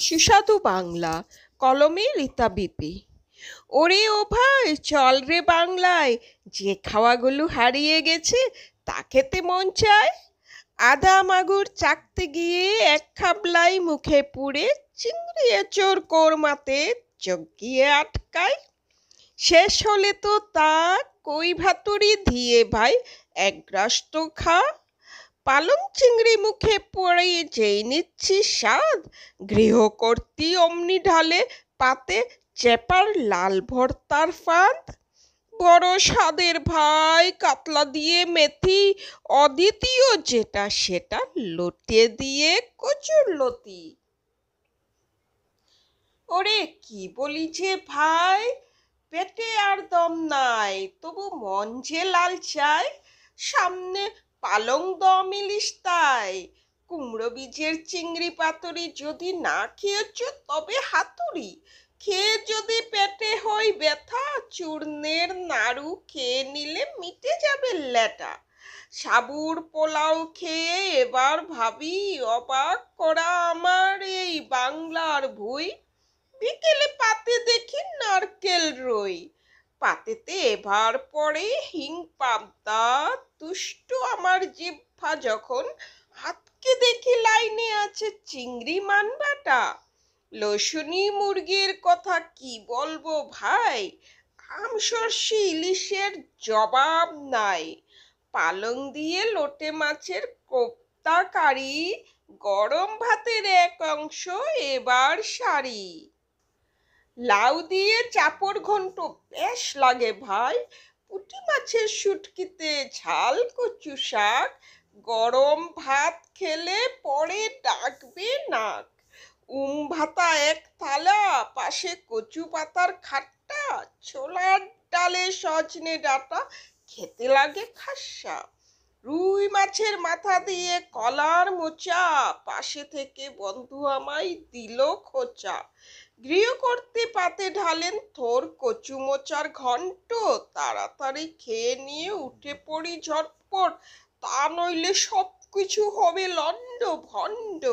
সুস্বাদু বাংলা, কলমে রীতা বিপি। ওরে ও ভাই, চল রে বাংলায়, যে খাওয়াগুলো হারিয়ে গেছে তা খেতে মন চায়। আদা মাগুর চাকতে গিয়ে এক খাবলাই মুখে পুড়ে চিংড়ি এঁচোড় কোরমাতে চোখ গিয়ে আটকায়। শেষ হলে তো তা কই ভাতুরি দিয়ে ভাই এক গ্রাস তো খা। পালং চিংড়ি মুখে পড়ে যেই নিচ্ছি স্বাদ, গৃহকর্ত্রী অমনি ঢালে পাতে চেপার লাল ভর্তার ফাঁদ। বড় স্বাদের ভাই কাতলা দিয়ে মেথি, অদ্বিতীয় যেটা সেটা লটে দিয়ে কচুর লতি। ওরে কি বলি যে ভাই, পেটে আর দম নাই, তবু মন যে লাল চায়। সামনে পালং দম ইলিশ তাই, কুমড়ো বীজের চিংড়ি পাতুরি যদি না খেয়েছ তবে হাতুড়ি। খেয়ে যদি পেটে হয় ব্যথা, চূর্ণের নাড়ু খেয়ে নিলে মিটে যাবে ল্যাটা। সাবুর পোলাও খেয়ে এবার ভাবি, অবাক করা আমার এই বাংলার ভুঁই। বিকেলে পাতে দেখি নারকেল রই, পাতেতে এবার পড়ে হিং পাবদা। দুষ্ট আমার জিহ্বা যখন আজকে দেখি লাইনে আছে চিংড়ি মানবাটা। লসুনি মুরগির কথা কি বলবো ভাই, আমসর্ষি ইলিশের জবাব নাই। পালং দিয়ে লোটে মাছের কোপ্তা কারি, গরম ভাতের এক অংশ এবার সারি। লাউ দিয়ে চাপড় ঘন্ট বেশ লাগে ভাই, পুঁটি মাছের শুটকিতে ঝাল কচু শাক, গরম ভাত খেলে পরে ডাকবে নাক। ভাতা এক থালা, পাশে কচু পাতার খাট্টা, ছোলার ডালে সজনে ডাঁটা খেতে লাগে খাস্সা। রুই মাছের মাথা দিয়ে কলার মোচা, পাশে থেকে বন্ধু আমায় দিল খোঁচা। গৃহকর্ত্রী পাতে ঢালেন থোর কচু মোচার ঘন্ট, তাড়াতাড়ি খেয়ে নিয়ে উঠে পড়ি ঝটপট, তা নইলে সব কিছু হবে লন্ড ভন্ড।